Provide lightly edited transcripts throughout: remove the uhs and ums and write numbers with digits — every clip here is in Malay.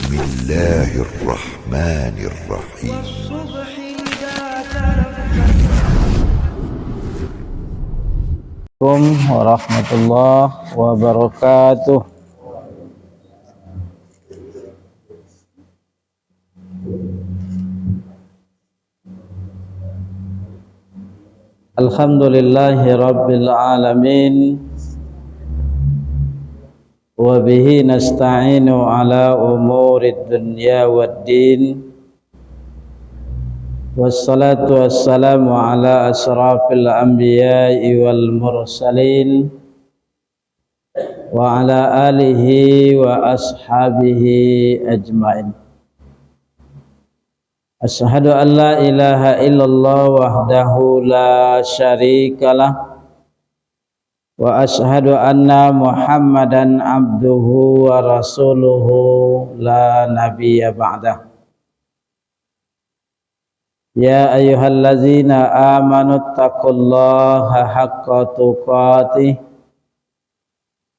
الله الرحمن الرحيم. والصبح إذا تنفس. Assalamualaikum warahmatullahi wabarakatuh. Alhamdulillahi rabbil alamin. Wa bihi nasta'inu ala umurid dunya waddin. Wassalatu wassalamu ala asrafil anbiya'i wal mursalin wa ala alihi wa ashabihi ajma'in. Asyhadu an la ilaha illallah wahdahu la syarikalah wa asyhadu anna Muhammadan abduhu wa rasuluhu la nabiyya ba'dah. Ya ayyuhallazina amanu taqullaha haqqa tuqatih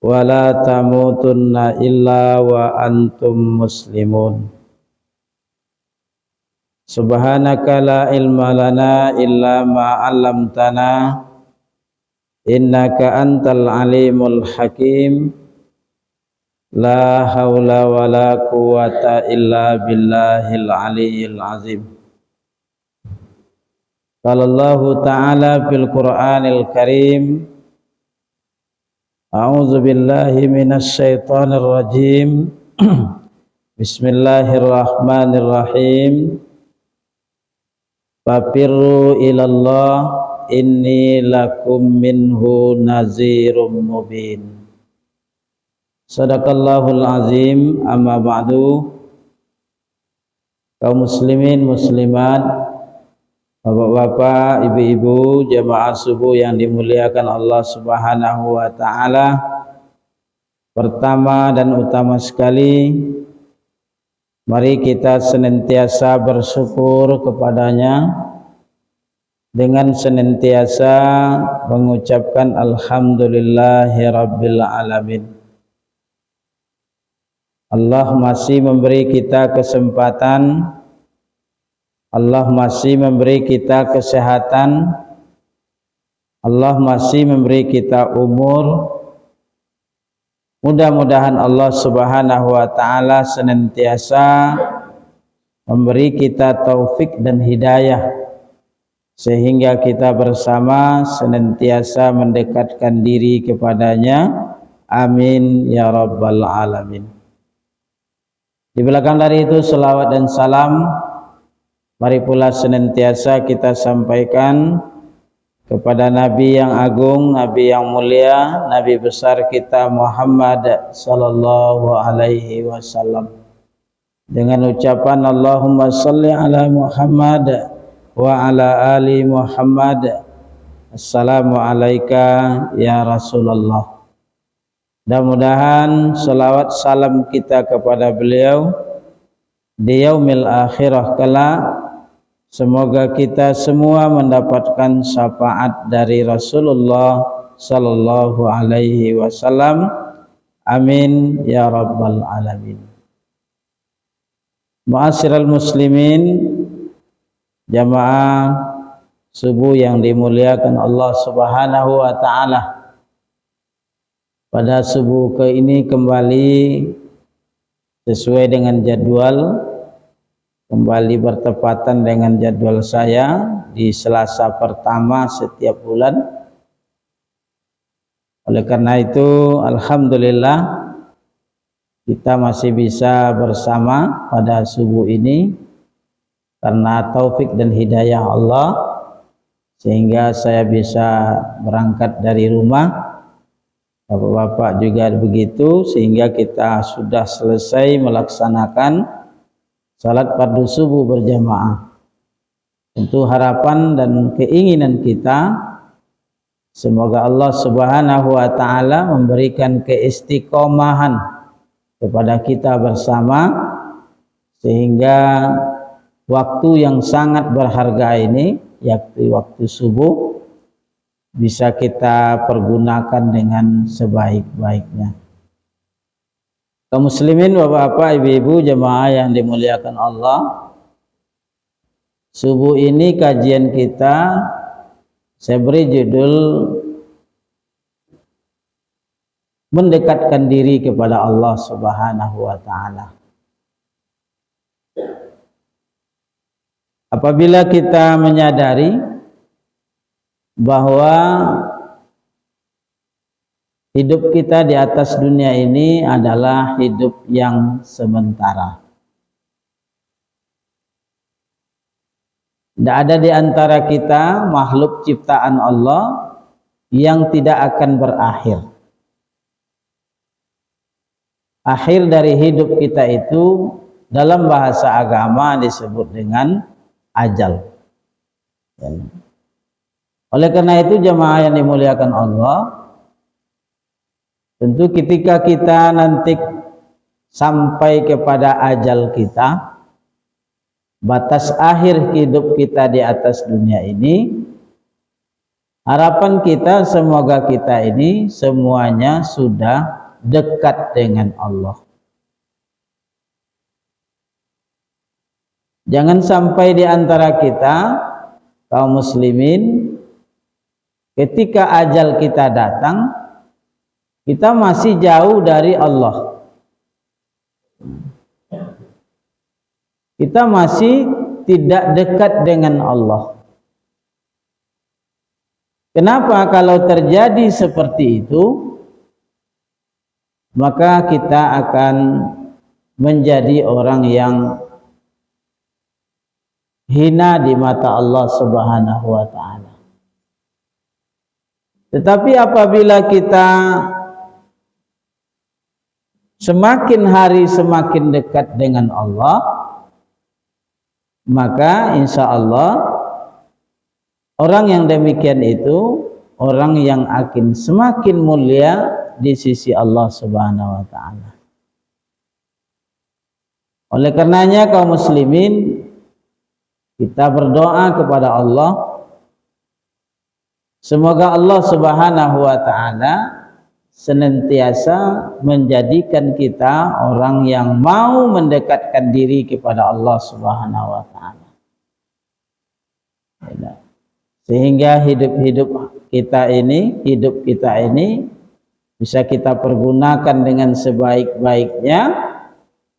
wa la tamutunna illa wa antum muslimun. Subhanaka la ilma lana illa ma 'allamtana innaka antal alimul hakim. La haula wa la quwwata illa billahil aliyyil azim. Qala Allah ta'ala fil Qur'anil Karim, a'udzu billahi minasy syaithanir rajim. Bismillahirrahmanirrahim. Fafirru ilallah inni lakum minhu nazirum mubin. Sadaqallahul azim. Amma ba'du. Kaum muslimin muslimat, bapak-bapak, ibu-ibu, jamaah subuh yang dimuliakan Allah Subhanahu wa ta'ala. Pertama dan utama sekali, mari kita senantiasa bersyukur kepadanya dengan senantiasa mengucapkan alhamdulillahi rabbil alamin. Allah masih memberi kita kesempatan, Allah masih memberi kita kesehatan, Allah masih memberi kita umur. Mudah-mudahan Allah Subhanahu wa ta'ala senantiasa memberi kita taufik dan hidayah sehingga kita bersama senantiasa mendekatkan diri kepadanya. Amin ya rabbal alamin. Di belakang dari itu selawat dan salam mari pula senantiasa kita sampaikan kepada Nabi yang agung, Nabi yang mulia, Nabi besar kita Muhammad sallallahu alaihi wasallam, dengan ucapan Allahumma salli ala Muhammad wa ala ali Muhammad. Assalamu alayka ya Rasulullah. Mudah-mudahan salawat salam kita kepada beliau di yaumil akhirah kelak, semoga kita semua mendapatkan syafaat dari Rasulullah sallallahu alaihi wasallam. Amin ya rabbal alamin. Ma'asyiral muslimin, jamaah subuh yang dimuliakan Allah Subhanahu wa ta'ala. Pada subuh ke ini kembali sesuai dengan jadwal, kembali bertepatan dengan jadwal saya di Selasa pertama setiap bulan. Oleh karena itu alhamdulillah kita masih bisa bersama pada subuh ini karena taufik dan hidayah Allah, sehingga saya bisa berangkat dari rumah. Bapak-bapak juga begitu, sehingga kita sudah selesai melaksanakan salat fardu subuh berjamaah. Tentu harapan dan keinginan kita, semoga Allah Subhanahu wa ta'ala memberikan keistiqomahan kepada kita bersama, sehingga waktu yang sangat berharga ini, yakni waktu subuh, bisa kita pergunakan dengan sebaik-baiknya. Kaum muslimin, bapak-bapak, ibu-ibu, jemaah yang dimuliakan Allah, subuh ini kajian kita saya beri judul mendekatkan diri kepada Allah Subhanahu wa taala. Apabila kita menyadari bahwa hidup kita di atas dunia ini adalah hidup yang sementara. Tidak ada di antara kita makhluk ciptaan Allah yang tidak akan berakhir. Akhir dari hidup kita itu dalam bahasa agama disebut dengan ajal. Oleh karena itu jemaah yang dimuliakan Allah, tentu ketika kita nanti sampai kepada ajal kita, batas akhir hidup kita di atas dunia ini, harapan kita semoga kita ini semuanya sudah dekat dengan Allah. Jangan sampai di antara kita kaum muslimin ketika ajal kita datang kita masih jauh dari Allah. Kita masih tidak dekat dengan Allah. Kenapa? Kalau terjadi seperti itu, maka kita akan menjadi orang yang hina di mata Allah Subhanahu wa taala. Tetapi apabila kita semakin hari semakin dekat dengan Allah, maka insya Allah orang yang demikian itu orang yang akan semakin mulia di sisi Allah Subhanahu wa taala. Oleh karenanya kaum muslimin, kita berdoa kepada Allah semoga Allah Subhanahu wa taala senantiasa menjadikan kita orang yang mau mendekatkan diri kepada Allah Subhanahu wa taala. Sehingga hidup kita ini bisa kita pergunakan dengan sebaik-baiknya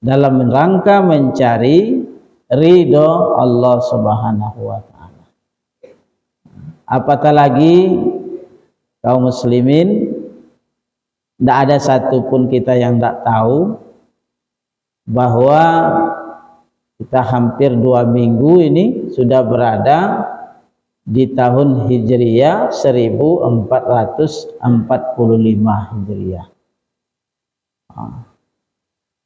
dalam rangka mencari ridho Allah Subhanahu wa taala. Apatah lagi kaum muslimin, tidak ada satupun kita yang tidak tahu bahwa kita hampir 2 minggu ini sudah berada di tahun Hijriyah 1445 Hijriyah.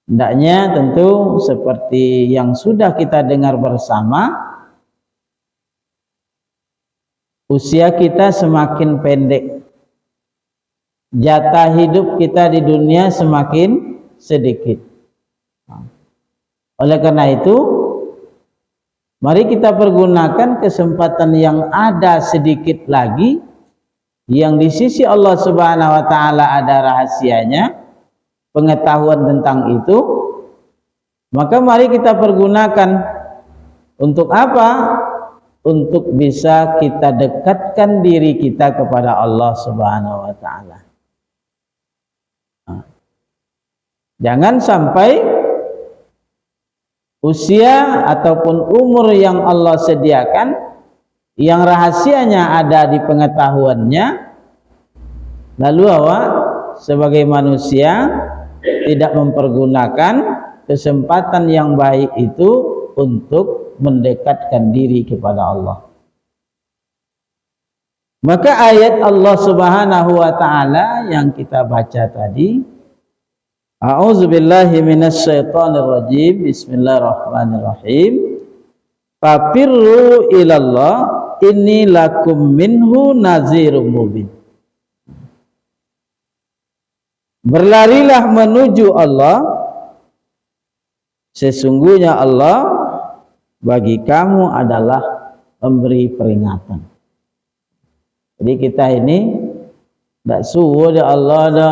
Hendaknya tentu seperti yang sudah kita dengar bersama, usia kita semakin pendek, jatah hidup kita di dunia semakin sedikit. Oleh karena itu, mari kita pergunakan kesempatan yang ada sedikit lagi, yang di sisi Allah Subhanahu wa taala ada rahasianya, pengetahuan tentang itu. Maka mari kita pergunakan untuk apa? Untuk bisa kita dekatkan diri kita kepada Allah Subhanahu wa taala. Jangan sampai usia ataupun umur yang Allah sediakan, yang rahasianya ada di pengetahuannya, lalu awak sebagai manusia tidak mempergunakan kesempatan yang baik itu untuk mendekatkan diri kepada Allah. Maka ayat Allah Subhanahu wa taala yang kita baca tadi, A'udzubillahi minasyaitonir rajim. Bismillahirrahmanirrahim. Fafirru ilallah inni lakum minhu nazirum mubin. Berlarilah menuju Allah, sesungguhnya Allah bagi kamu adalah pemberi peringatan. Jadi kita ini tidak suruh Allah ada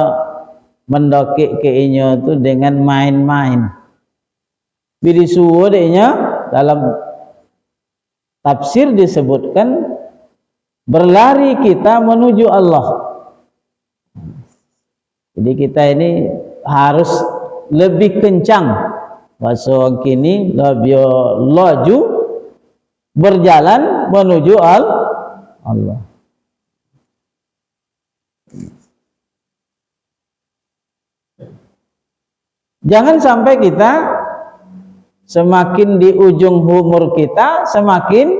mendokik ke inyo tu dengan main-main. Bila suruh deknya dalam tafsir disebutkan berlari kita menuju Allah. Jadi kita ini harus lebih kencang, bahasa orang kini lebih laju berjalan menuju Allah. Jangan sampai kita semakin di ujung umur kita semakin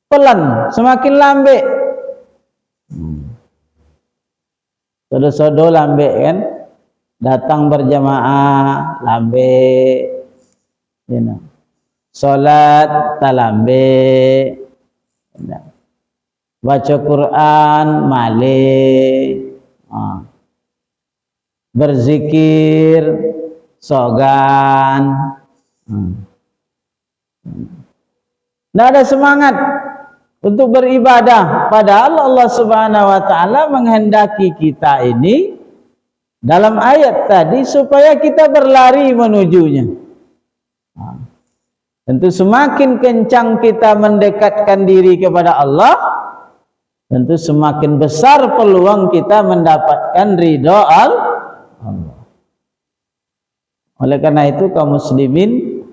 pelan, semakin lambe. Sodo-sodo lambe kan, datang berjamaah lambe, salat tak lambe, baca Quran male, berzikir sogan, tidak ada semangat untuk beribadah. Padahal Allah Subhanahu wa taala menghendaki kita ini dalam ayat tadi supaya kita berlari menujunya. Tentu semakin kencang kita mendekatkan diri kepada Allah, tentu semakin besar peluang kita mendapatkan ridha Allah. Oleh karena itu kaum muslimin,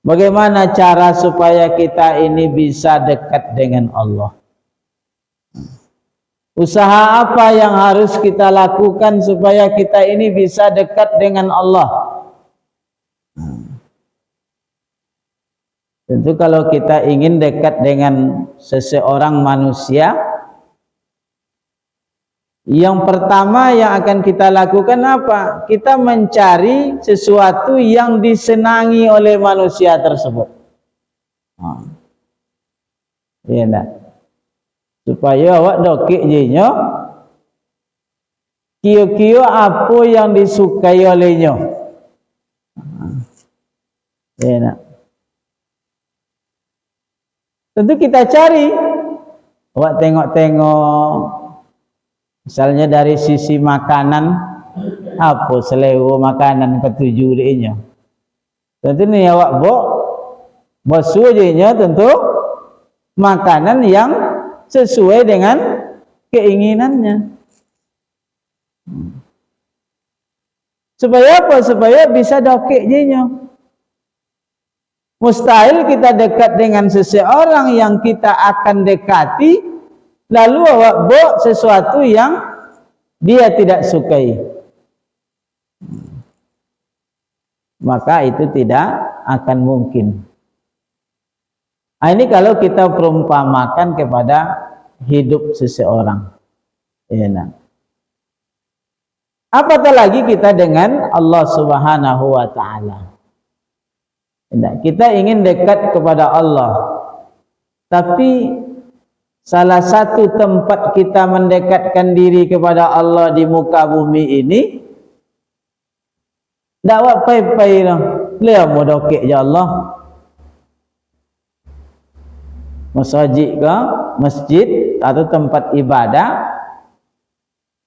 bagaimana cara supaya kita ini bisa dekat dengan Allah? Usaha apa yang harus kita lakukan supaya kita ini bisa dekat dengan Allah? Tentu kalau kita ingin dekat dengan seseorang manusia, yang pertama yang akan kita lakukan apa? Kita mencari sesuatu yang disenangi oleh manusia tersebut. Ya enggak? Supaya awak dokik jenyo, kio-kio apa yang disukai olehnya. Ya enggak? Tentu kita cari, awak tengok-tengok, misalnya dari sisi makanan, apa selera makanan ketujuh dia. Tentu ni awak bosu jenya tentu makanan yang sesuai dengan keinginannya. Supaya apa? Supaya bisa dokek jenya. Mustahil kita dekat dengan seseorang yang kita akan dekati, lalu awak bawa sesuatu yang dia tidak sukai. Maka itu tidak akan mungkin. Ini kalau kita perumpamakan kepada hidup seseorang. Ya, apatah lagi kita dengan Allah Subhanahu wa taala. Kita ingin dekat kepada Allah, tapi salah satu tempat kita mendekatkan diri kepada Allah di muka bumi ini, dakwah pai-pai lah. Beliau mau dokek ya Allah. Masjid ke masjid atau tempat ibadah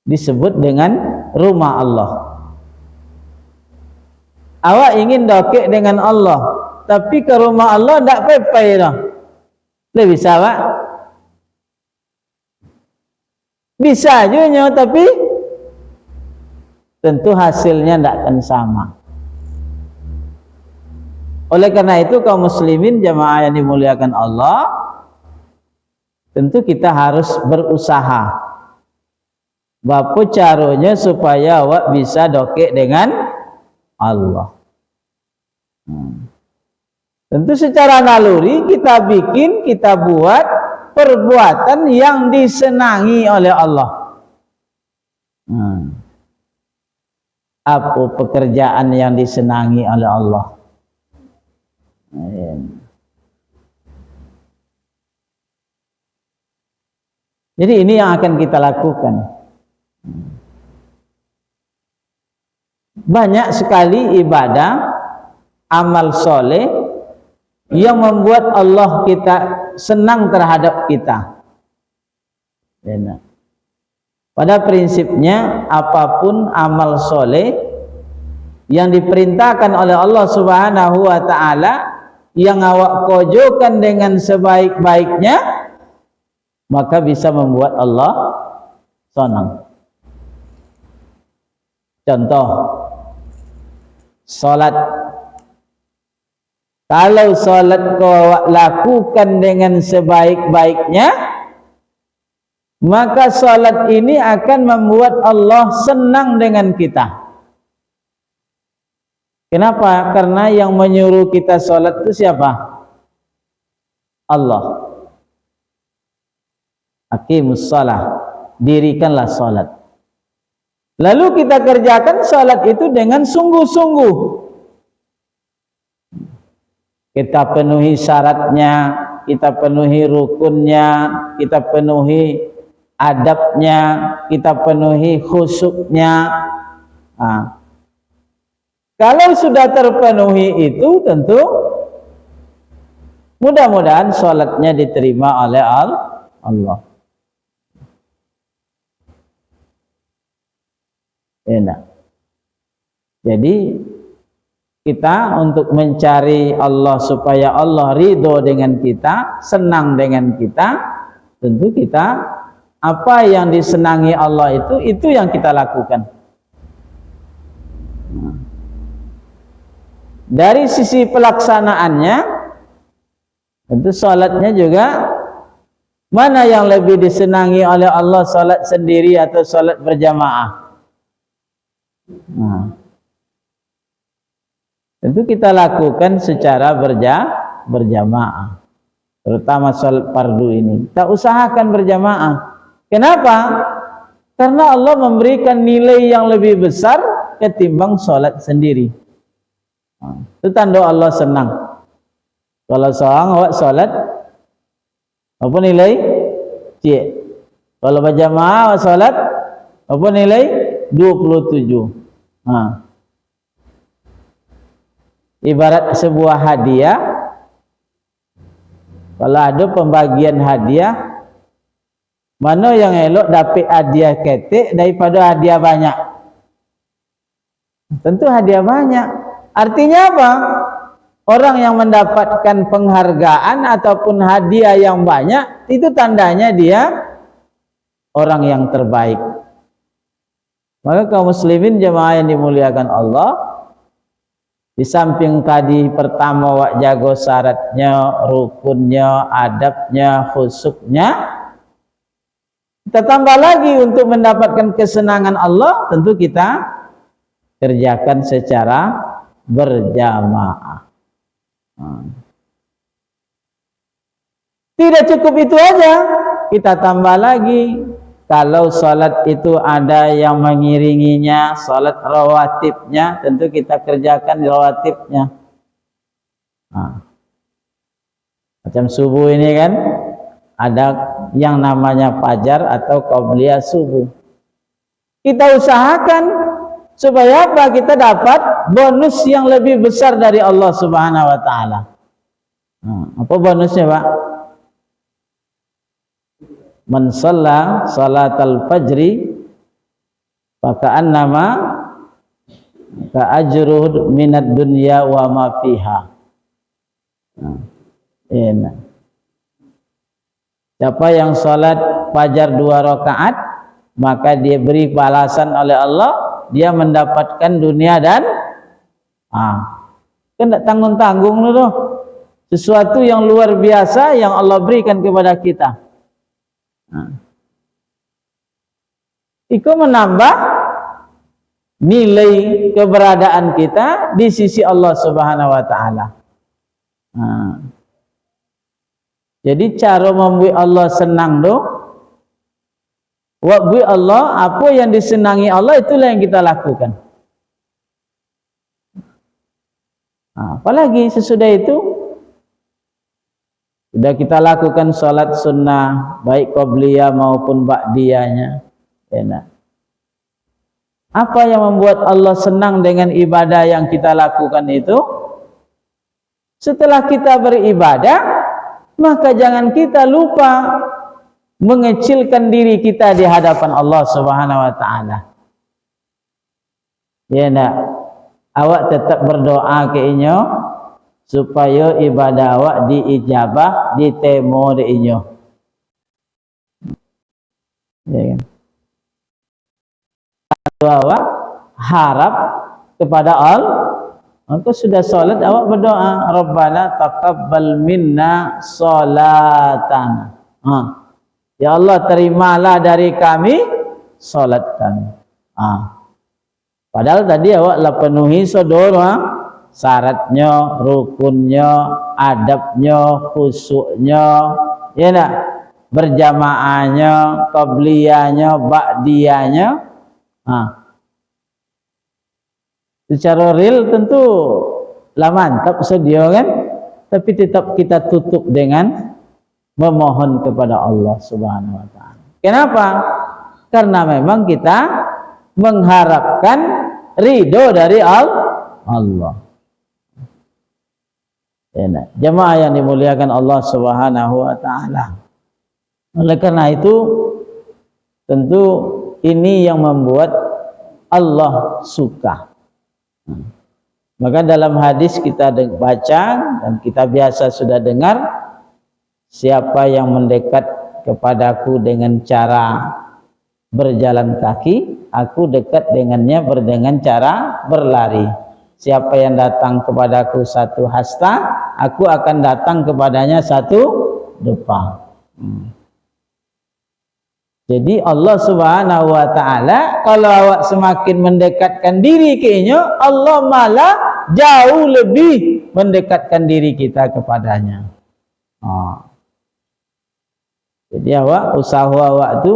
disebut dengan rumah Allah. Awak ingin dokek dengan Allah, tapi ke rumah Allah tak pai-pai lah. Boleh bisa Pak? Bisa juga, tapi tentu hasilnya tidak akan sama. Oleh karena itu kaum muslimin jamaah yang dimuliakan Allah, tentu kita harus berusaha. Bapa caranya supaya awak bisa dokek dengan Allah. Tentu secara naluri kita bikin, kita buat perbuatan yang disenangi oleh Allah. Apa pekerjaan yang disenangi oleh Allah? Jadi ini yang akan kita lakukan. Banyak sekali ibadah, amal soleh yang membuat Allah kita senang terhadap kita. Pada prinsipnya apapun amal soleh yang diperintahkan oleh Allah Subhanahu wa ta'ala, yang awak kojokan dengan sebaik-baiknya, maka bisa membuat Allah senang. Contoh, salat. Kalau salat kau lakukan dengan sebaik-baiknya, maka salat ini akan membuat Allah senang dengan kita. Kenapa? Karena yang menyuruh kita salat itu siapa? Allah. Aqimus shalah, dirikanlah salat. Lalu kita kerjakan salat itu dengan sungguh-sungguh. Kita penuhi syaratnya, kita penuhi rukunnya, kita penuhi adabnya, kita penuhi khusyuknya. Kalau sudah terpenuhi itu, tentu mudah-mudahan salatnya diterima oleh Allah. Enak. Jadi kita untuk mencari Allah supaya Allah ridho dengan kita, senang dengan kita, tentu kita apa yang disenangi Allah itu yang kita lakukan. Dari sisi pelaksanaannya, tentu salatnya juga mana yang lebih disenangi oleh Allah, salat sendiri atau salat berjamaah? Tentu kita lakukan secara berjamaah, terutama salat fardu ini kita usahakan berjamaah. Kenapa? Karena Allah memberikan nilai yang lebih besar ketimbang salat sendiri. Itu tanda Allah senang. Kalau seorang awak salat, apa nilai? Cik. Kalau berjamaah awak salat, apa nilai? 27. Ibarat sebuah hadiah, kalau ada pembagian hadiah, mana yang elok dapat hadiah ketik daripada hadiah banyak? Tentu hadiah banyak. Artinya apa? Orang yang mendapatkan penghargaan ataupun hadiah yang banyak, itu tandanya dia orang yang terbaik. Maka kaum muslimin jemaah yang dimuliakan Allah, di samping tadi pertama wak jago syaratnya, rukunnya, adabnya, khusyuknya, kita tambah lagi untuk mendapatkan kesenangan Allah, tentu kita kerjakan secara berjamaah. Tidak cukup itu aja, kita tambah lagi. Kalau salat itu ada yang mengiringinya, salat rawatibnya, tentu kita kerjakan rawatibnya. Macam subuh ini kan, ada yang namanya fajar atau qabliyah subuh. Kita usahakan supaya apa? Kita dapat bonus yang lebih besar dari Allah Subhanahu wa ta'ala. Apa bonusnya, Pak? Man shalla salatal fajri faka'annama ka'ajruhu minad dunya wa ma fiha. Enak. Siapa yang salat fajar 2 rakaat, maka dia beri balasan oleh Allah, dia mendapatkan dunia dan kan tak tanggung-tanggung loh. Sesuatu yang luar biasa yang Allah berikan kepada kita. Itu menambah nilai keberadaan kita di sisi Allah Subhanahu wa ta'ala. Jadi cara membuat Allah senang doh, buat Allah, apa yang disenangi Allah itulah yang kita lakukan. Apalagi sesudah itu sudah kita lakukan salat sunnah, baik qabliyah maupun ba'diyahnya. Enak. Apa yang membuat Allah senang dengan ibadah yang kita lakukan itu? Setelah kita beribadah, maka jangan kita lupa mengecilkan diri kita di hadapan Allah Subhanahu wa ta'ala. Ya nak, awak tetap berdoa ke inyo supaya ibadah awak diijabah, ditemo de inyo. Ya kan? Kalau awak harap kepada Allah, maka sudah salat awak berdoa, Rabbana taqabbal minna salatana. Ya Allah, terimalah dari kami salat kami. Padahal tadi awak lah penuhi sodora, syaratnya, rukunnya, adabnya, khusyuknya, ya nak, berjamaahnya, qabliyahnya, ba'diyahnya. Secara real tentu lah mantap sedia kan, tapi tetap kita tutup dengan memohon kepada Allah Subhanahu wa taala. Kenapa? Karena memang kita mengharapkan ridho dari Allah. Ya, jemaah yang dimuliakan Allah Subhanahu wa taala. Oleh karena itu tentu ini yang membuat Allah suka. Maka dalam hadis kita baca dan kita biasa sudah dengar, siapa yang mendekat kepadaku dengan cara berjalan kaki, aku dekat dengannya dengan cara berlari. Siapa yang datang kepadaku satu hasta, aku akan datang kepadanya satu depa. Jadi Allah Subhanahu wa taala kalau awak semakin mendekatkan diri ke inyo, Allah malah jauh lebih mendekatkan diri kita kepadanya. Jadi awak usaha awak tu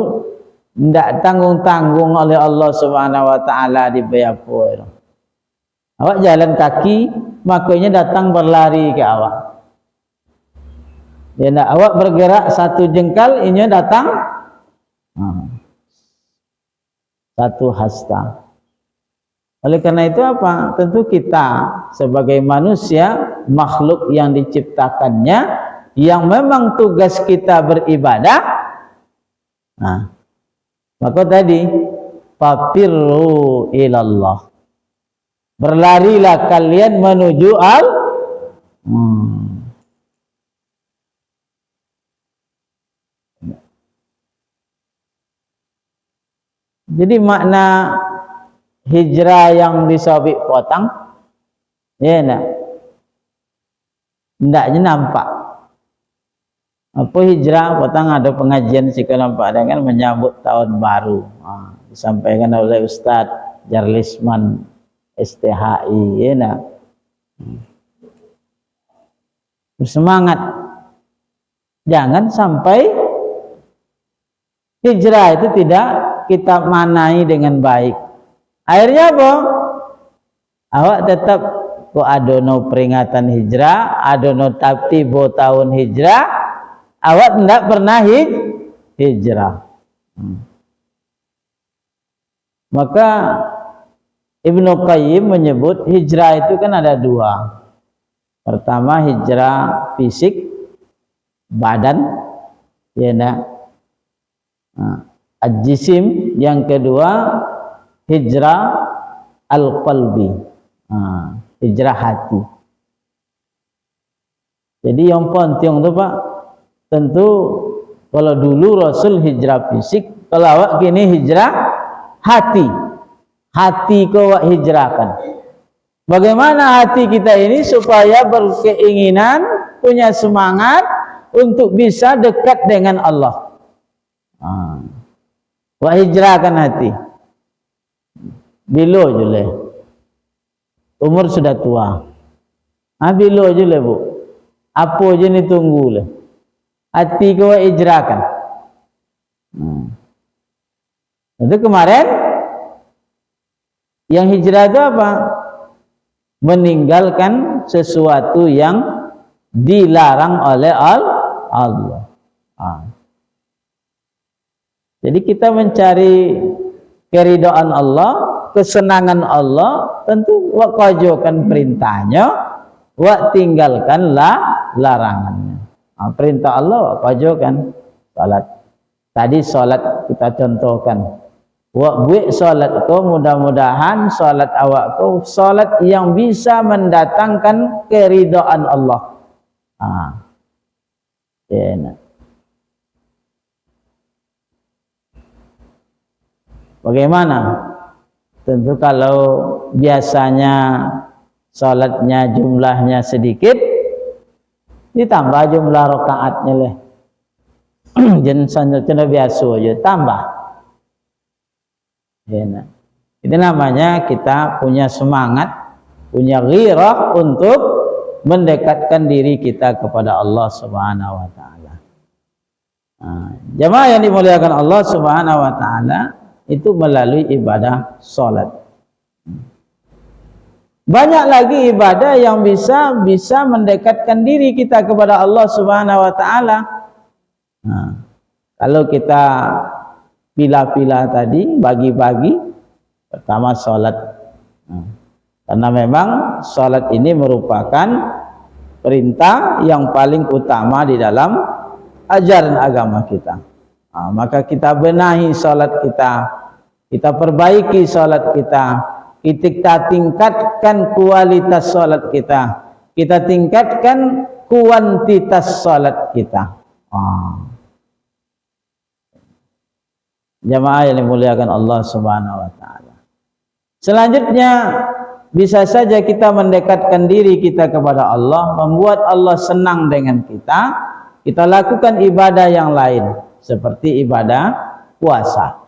tidak tanggung-tanggung oleh Allah Subhanahu wa taala dibayar apa. Awak jalan kaki, makanya datang berlari ke awak. Dia awak bergerak satu jengkal, ini datang satu hasta. Oleh karena itu apa? Tentu kita sebagai manusia, makhluk yang diciptakannya, yang memang tugas kita beribadah. Maka tadi fafirru ilallah, berlarilah kalian menuju Jadi makna hijrah yang disobik potang, ya nak, hendaknya nampak. Apa hijrah potang, ada pengajian sih kalau nampak dengan menyambut tahun baru. Disampaikan oleh Ustadz Jarlisman STHI, ya nak. Bersemangat, jangan sampai hijrah itu tidak kita manai dengan baik. Akhirnya apa? Awak tetap kok adono peringatan hijrah, adono tiba tahun hijrah, awak tidak pernah hijrah. Maka Ibnu Qayyim menyebut hijrah itu kan ada dua. Pertama hijrah fisik, badan, ya nak. Al-jisim, yang kedua hijrah al-qalbi, hijrah hati. Jadi yang penting tu Pak, tentu kalau dulu Rasul hijrah fisik, kalau awak kini hijrah hati. Hati kau awak hijrahkan. Bagaimana hati kita ini supaya berkeinginan, punya semangat untuk bisa dekat dengan Allah. Wa hijrahkan hati. Bilo je le. Umur sudah tua. Bilo je le bu. Apa je ni tunggu le. Hati kau hijrahkan. Itu kemarin yang hijrah itu apa? Meninggalkan sesuatu yang dilarang oleh Allah. Jadi kita mencari keridhaan Allah, kesenangan Allah, tentu wak kajokan perintahnya, wak tinggalkanlah larangannya. Perintah Allah wak kajokan salat. Tadi salat kita contohkan. Wak buik solat kau, mudah-mudahan solat awak kau solat yang bisa mendatangkan keridhaan Allah. Ya, bagaimana? Tentu kalau biasanya salatnya jumlahnya sedikit, ditambah jumlah rakaatnya leh. Jensan cina biasa aja tambah. Ya, itu namanya kita punya semangat, punya ghirah untuk mendekatkan diri kita kepada Allah Subhanahu wa taala. Jamaah yang dimuliakan Allah Subhanahu wa taala, itu melalui ibadah salat. Banyak lagi ibadah yang bisa mendekatkan diri kita kepada Allah Subhanahu wa taala. Kalau kita pilah-pilah tadi, bagi-bagi, pertama salat. Karena memang salat ini merupakan perintah yang paling utama di dalam ajaran agama kita. Maka kita benahi salat kita perbaiki salat kita tingkatkan kualitas salat kita tingkatkan kuantitas salat kita. Jamaah yang dimuliakan Allah Subhanahu wa taala. Selanjutnya, bisa saja kita mendekatkan diri kita kepada Allah, membuat Allah senang dengan kita lakukan ibadah yang lain seperti ibadah puasa.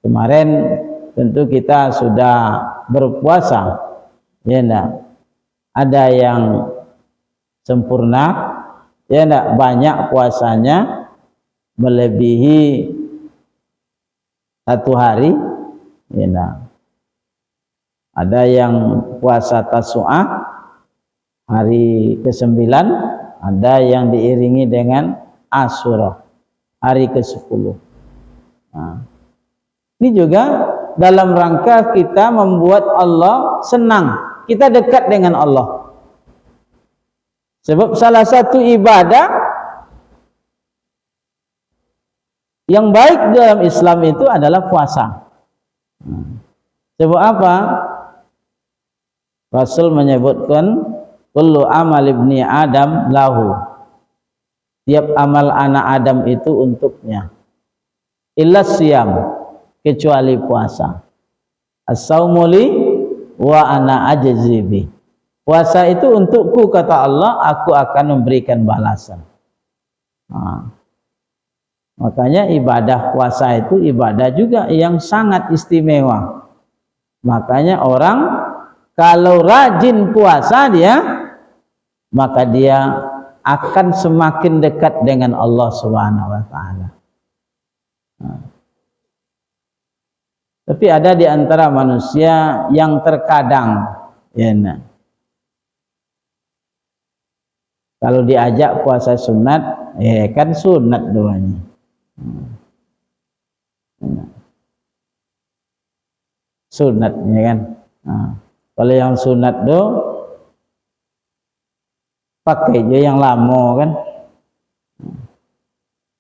Kemarin tentu kita sudah berpuasa, ya enggak? Ada yang sempurna, ya enggak? Banyak puasanya melebihi 1 hari, ya enggak? Ada yang puasa Tasu'ah hari ke-9, ada yang diiringi dengan Asyura hari ke-10. Ini juga dalam rangka kita membuat Allah senang, kita dekat dengan Allah. Sebab salah satu ibadah yang baik dalam Islam itu adalah puasa. Sebab apa? Rasul menyebutkan kullu amal ibni Adam lahu. Tiap amal anak Adam itu untuknya. Illa siyam, kecuali puasa. As-saumu li wa ana ajzibi. Puasa itu untukku, kata Allah, aku akan memberikan balasan. Makanya ibadah puasa itu ibadah juga yang sangat istimewa. Makanya orang kalau rajin puasa maka dia akan semakin dekat dengan Allah Subhanahu wa taala. Tapi ada di antara manusia yang terkadang kalau diajak puasa sunat, kan sunat doanya. Sunatnya kan. Kalau yang sunat do pakai aja yang lama kan.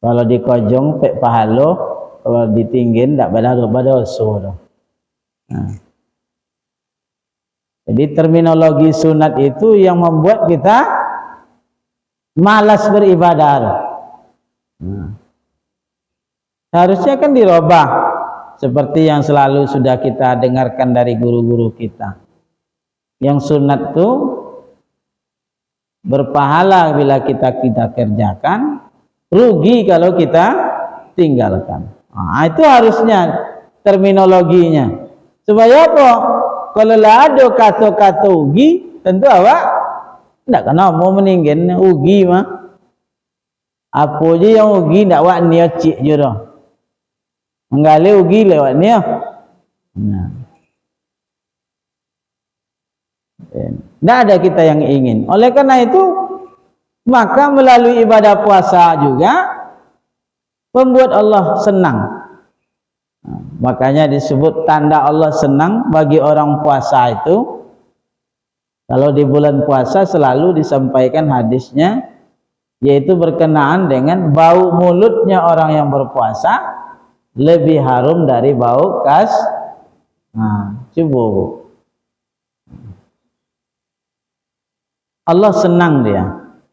Kalau dikojong pek pahalo, kalau ditinggin tak pada usul. Jadi terminologi sunat itu yang membuat kita malas beribadah. Harusnya kan dirubah seperti yang selalu sudah kita dengarkan dari guru-guru kita. Yang sunat itu berpahala bila kita kerjakan, rugi kalau kita tinggalkan. Itu harusnya terminologinya. Supaya apa? Kalau ada kata-kata ugi, tentu awak tidak kena mau meninggalkan ugi mah. Apa aja yang ugi tidak awak niat cik je dah. Menggali ugi lewat ni. Tidak ada kita yang ingin. Oleh karena itu, maka melalui ibadah puasa juga membuat Allah senang. Makanya disebut tanda Allah senang bagi orang puasa itu. Kalau di bulan puasa selalu disampaikan hadisnya, yaitu berkenaan dengan bau mulutnya orang yang berpuasa lebih harum dari bau kas. Nah, coba Bu. Allah senang dia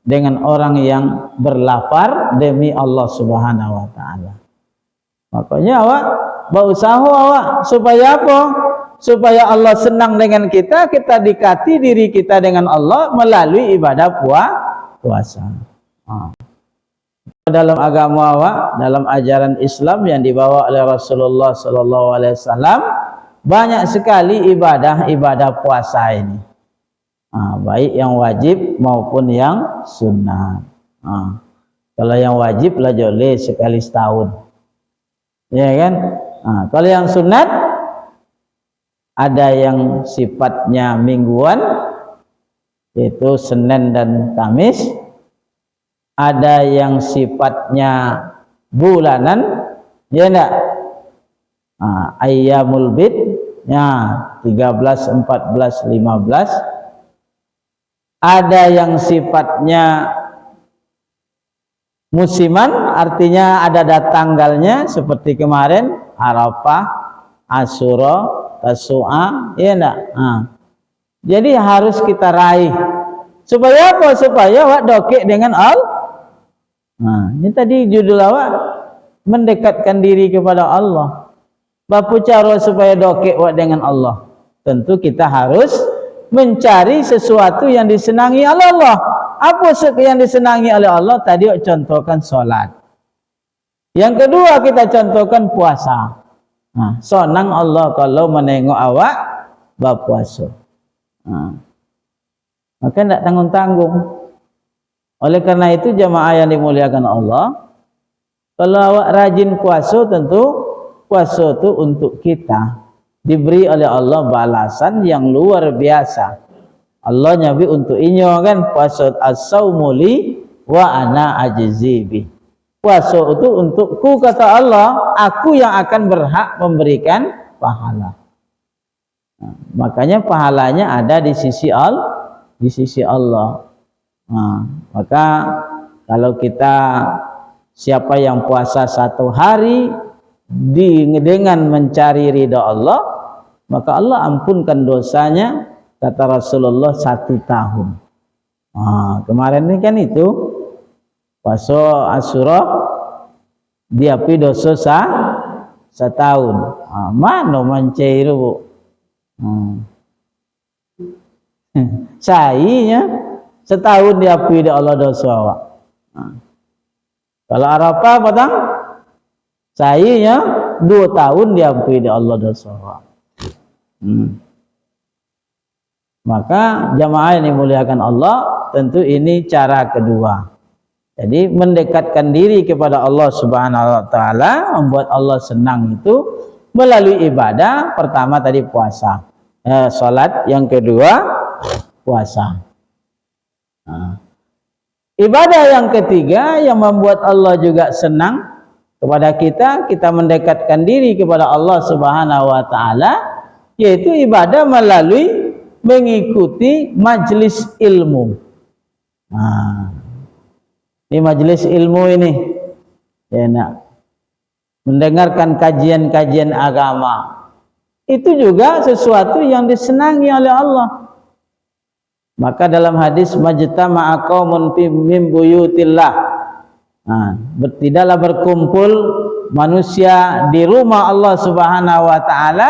dengan orang yang berlapar demi Allah Subhanahu wa taala. Makanya awak berusaha awak supaya apa? Supaya Allah senang dengan kita, kita dekati diri kita dengan Allah melalui ibadah puasa. Dalam agama awak, dalam ajaran Islam yang dibawa oleh Rasulullah sallallahu alaihi wasallam, banyak sekali ibadah puasa ini. Baik yang wajib maupun yang sunnah. Kalau yang wajib lah boleh sekali setahun. Ya kan? Kalau yang sunat ada yang sifatnya mingguan, yaitu Senin dan Kamis. Ada yang sifatnya bulanan, ya enggak? Ayyamul bid, ya 13, 14, 15. Ada yang sifatnya musiman, artinya ada tanggalnya seperti kemarin Arafah, Asyura, Tasu'a, ya enggak? Jadi harus kita raih. Supaya apa? Supaya awak dokek dengan Allah. Ini tadi judul awak, mendekatkan diri kepada Allah. Bapa cara supaya dokek awak dengan Allah? Tentu kita harus mencari sesuatu yang disenangi oleh Allah. Apa yang disenangi oleh Allah? Tadi awak contohkan solat. Yang kedua kita contohkan puasa. Senang Allah kalau menengok awak berpuasa. Maka tidak tanggung-tanggung. Oleh karena itu jamaah yang dimuliakan Allah, kalau awak rajin puasa, tentu puasa itu untuk kita diberi oleh Allah balasan yang luar biasa. Allah nyabi untuk inyo kan, puasa as-saumu li wa ana ajzi bi. Puasa itu untukku, kata Allah, aku yang akan berhak memberikan pahala. Makanya pahalanya ada di sisi Allah. Maka kalau kita siapa yang puasa 1 hari dengan mencari ridha Allah, maka Allah ampunkan dosanya, kata Rasulullah 1 tahun. Kemarin ini kan itu puasa Asyura diapi dosa setahun. Mana mencairu Bu? Sainya setahun diakui di Allah dosa awak. Kalau Arafah patang, sainya 2 tahun diakui di Allah dosa awak. Maka jamaah yang dimuliakan Allah, tentu ini cara kedua. Jadi mendekatkan diri kepada Allah Subhanahu wa taala, membuat Allah senang itu melalui ibadah. Pertama tadi puasa, salat, yang kedua puasa. Ibadah yang ketiga yang membuat Allah juga senang kepada kita mendekatkan diri kepada Allah Subhanahu wa taala, yaitu ibadah melalui mengikuti majelis ilmu. Ini majelis ilmu ini, ya nak, mendengarkan kajian-kajian agama, itu juga sesuatu yang disenangi oleh Allah. Maka dalam hadis majtama'a qaumun fi min buyutillah, tidaklah berkumpul manusia di rumah Allah Subhanahu wa taala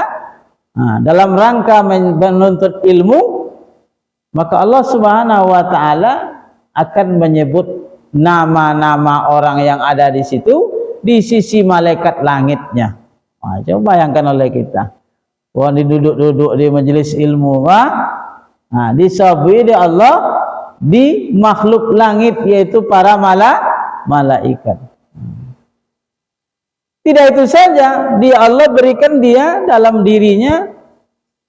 dalam rangka menuntut ilmu, maka Allah Subhanahu wa taala akan menyebut nama-nama orang yang ada di situ di sisi malaikat langitnya. Coba bayangkan oleh kita, orang duduk-duduk di majelis ilmu, disabui di Allah di makhluk langit, yaitu para malaikat. Tidak itu saja, Allah berikan dia dalam dirinya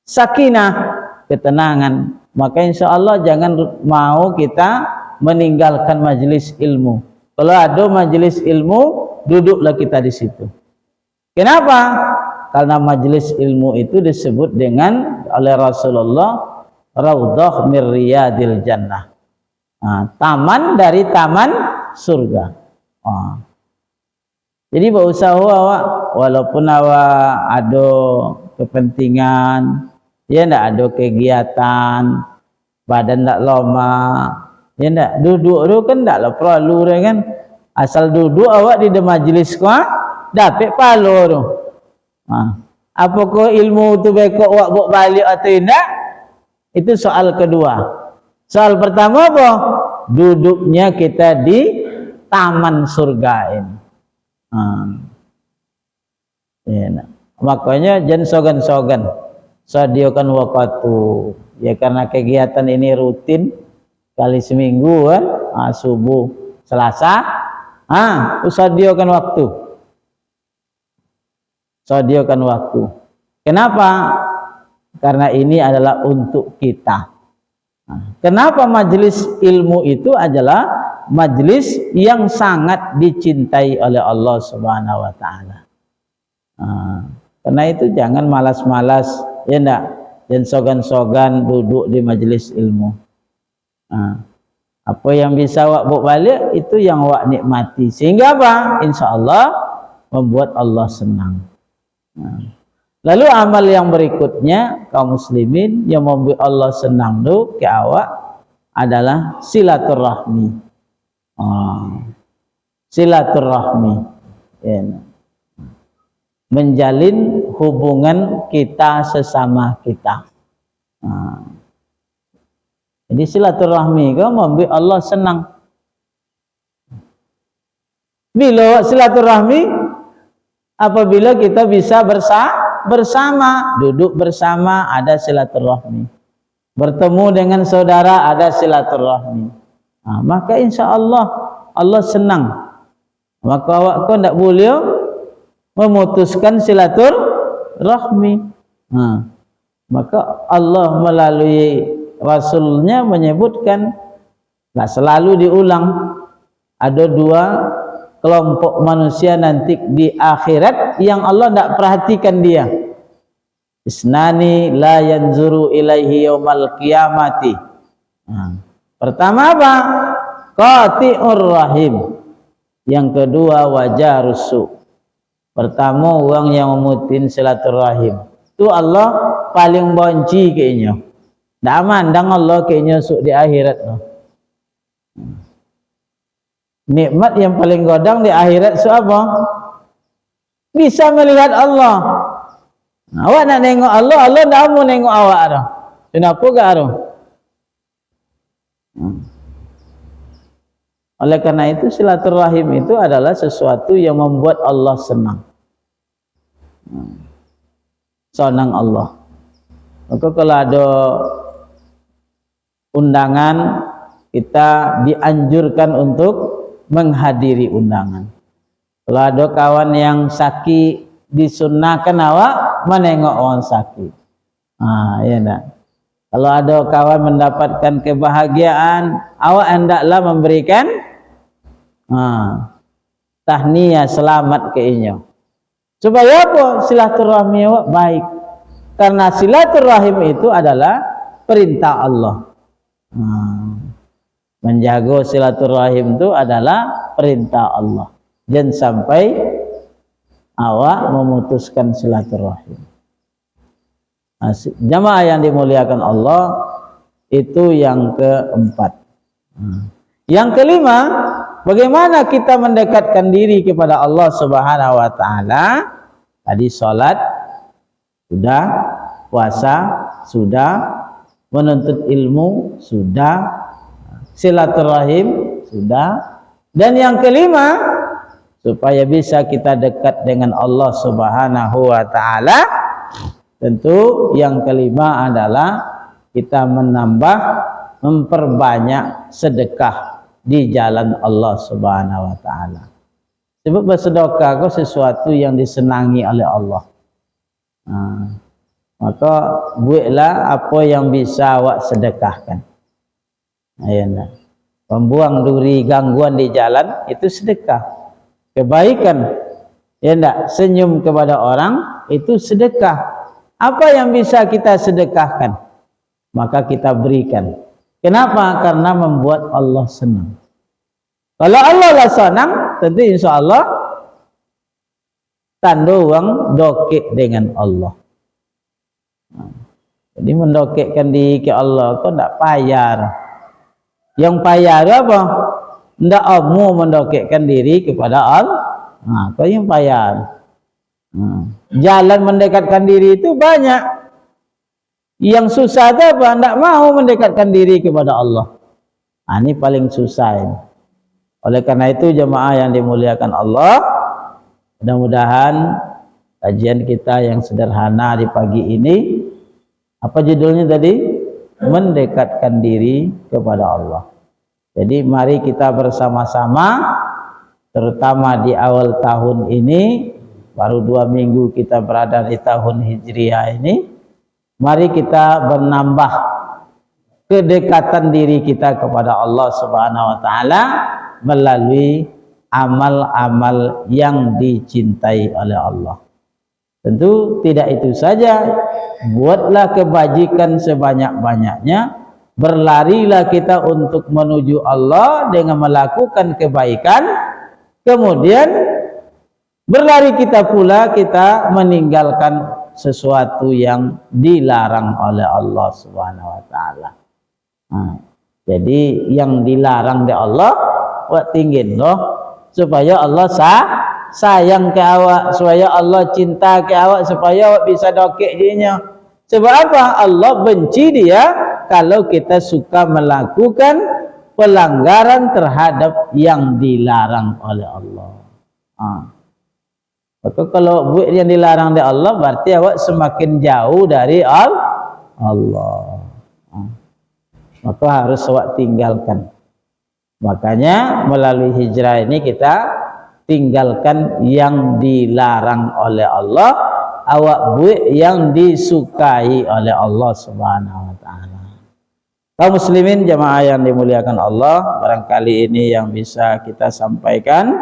sakinah, ketenangan. Maka insya Allah jangan mau kita meninggalkan majelis ilmu. Kalau ada majelis ilmu, duduklah kita di situ. Kenapa? Karena majelis ilmu itu disebut dengan oleh Rasulullah Raudhah mir riyadil jannah, taman dari taman surga. Jadi berusaha awak walaupun awak ada kepentingan, ya ndak ada kegiatan, badan ndak lama, ya ndak duduk tu kan ndaklah perlu kan. Asal duduk awak di majlis kau dapat pahala tu. Apakah ilmu tu baik awak bawa balik atau tidak? Itu soal kedua. Soal pertama apa? Duduknya kita di taman surga ini. Ya, makanya jangan sogan-sogan sediakan waktu ya, karena kegiatan ini rutin kali seminggu kan, subuh Selasa, sediakan waktu, sediakan waktu. Kenapa? Karena ini adalah untuk kita. Kenapa majelis ilmu itu adalah majelis yang sangat dicintai oleh Allah Subhanahu wa taala. Karena itu jangan malas-malas, ya enggak, dan sogan-sogan duduk di majelis ilmu. Apa yang bisa awak bawa balik itu yang awak nikmati, sehingga apa? Insya Allah membuat Allah senang. Lalu amal yang berikutnya kaum muslimin yang membuat Allah senang tu ke awak adalah silaturahmi. Silaturahmi, ya, menjalin hubungan kita sesama kita. Jadi silaturahmi kau membuat Allah senang. Bila silaturahmi? Apabila kita bisa bersama, duduk bersama, ada silaturahmi. Bertemu dengan saudara, ada silaturahmi. Maka insya Allah Allah senang. Maka awak kau tidak boleh memutuskan silaturahmi. Maka Allah melalui Rasulnya menyebutkan, nah selalu diulang, ada dua kelompok manusia nanti di akhirat yang Allah tidak perhatikan dia. Isnani la yanzuru ilaihi yaumal qiyamati. Pertama apa? Qati'ur rahim. Yang kedua wajarus su. Pertama orang yang memutin silaturahim. Itu Allah paling benci kayaknya. Ndak mandang Allah kayaknya su di akhirat. Nikmat yang paling godang di akhirat su apa? Bisa melihat Allah. Awak nak nengok Allah, Allah tak mau nengok awak dah. Kenapa gak dah? Oleh karena itu silaturahim itu adalah sesuatu yang membuat Allah senang. Senang Allah. Maka kalau ada undangan, kita dianjurkan untuk menghadiri undangan. Kalau ada kawan yang sakit, disunnahkan awak menengok orang sakit. Ya enggak. Kalau ada kawan mendapatkan kebahagiaan, awak hendaklah memberikan tahniyah, selamat ke inya. Supaya apa? Silaturahmi awak baik. Karena silaturahim itu adalah perintah Allah. Menjaga silaturahim itu adalah perintah Allah. Jangan sampai awak memutuskan silaturahim. Jamaah yang dimuliakan Allah, itu yang keempat. Yang kelima, bagaimana kita mendekatkan diri kepada Allah Subhanahu wa taala? Tadi salat sudah, puasa sudah, menuntut ilmu sudah, silaturahim sudah, dan yang kelima, supaya bisa kita dekat dengan Allah Subhanahu wa taala, tentu yang kelima adalah kita memperbanyak sedekah di jalan Allah Subhanahu wa taala. Sebab bersedekah itu sesuatu yang disenangi oleh Allah. Maka buatlah apa yang bisa awak sedekahkan. Ayana. Membuang duri gangguan di jalan itu sedekah. Kebaikan, ya enggak, senyum kepada orang itu sedekah. Apa yang bisa kita sedekahkan, maka kita berikan. Kenapa? Karena membuat Allah senang. Kalau Allah lah senang, tentu insya Allah tanda wang dokek dengan Allah. Jadi mendokekkan diri ke Allah kau tak payah. Yang payah apa? Ndak kamu mendokekkan diri kepada Allah. Kau yang payah. Jalan mendekatkan diri itu banyak. Yang susah itu apa? Ndak mau mendekatkan diri kepada Allah. Ini paling susah ini. Oleh karena itu jemaah yang dimuliakan Allah, mudah-mudahan kajian kita yang sederhana di pagi ini, apa judulnya tadi? Mendekatkan diri kepada Allah. Jadi mari kita bersama-sama, terutama di awal tahun ini, baru 2 minggu kita berada di tahun Hijriah ini, mari kita menambah kedekatan diri kita kepada Allah Subhanahu wa taala melalui amal-amal yang dicintai oleh Allah. Tentu tidak itu saja, buatlah kebajikan sebanyak-banyaknya, berlarilah kita untuk menuju Allah dengan melakukan kebaikan, kemudian berlari kita pula kita meninggalkan sesuatu yang dilarang oleh Allah Subhanahu wa taala. Jadi yang dilarang oleh Allah buat tinggi loh, supaya Allah sayang ke awak, supaya Allah cinta ke awak, supaya awak bisa dokek dirinya. Sebab apa? Allah benci dia kalau kita suka melakukan pelanggaran terhadap yang dilarang oleh Allah. Maka kalau buat yang dilarang oleh Allah, berarti awak semakin jauh dari Allah. Maka harus awak tinggalkan. Makanya melalui hijrah ini kita tinggalkan yang dilarang oleh Allah, awak buat yang disukai oleh Allah Subhanahu wa taala. Kaum muslimin jemaah yang dimuliakan Allah, barangkali ini yang bisa kita sampaikan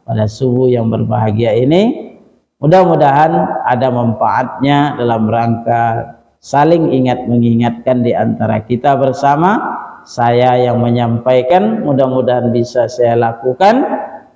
pada subuh yang berbahagia ini. Mudah-mudahan ada manfaatnya dalam rangka saling ingat mengingatkan di antara kita bersama. Saya yang menyampaikan, mudah-mudahan bisa saya lakukan.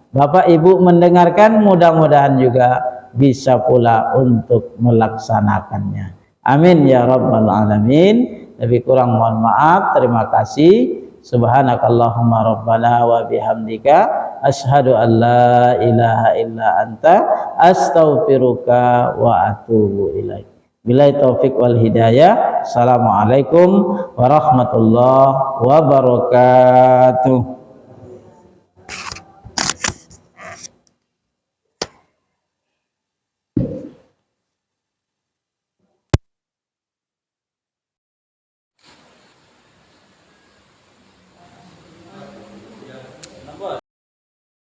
Bapak Ibu mendengarkan, mudah-mudahan juga bisa pula untuk melaksanakannya. Amin ya rabbal alamin. Lebih kurang mohon maaf. Terima kasih. Subhanakallahumma rabbana wa bihamdika asyhadu an la ilaha illa anta astaghfiruka wa atubu ilaik. Billahi taufik wal hidayah. Assalamualaikum warahmatullahi wabarakatuh.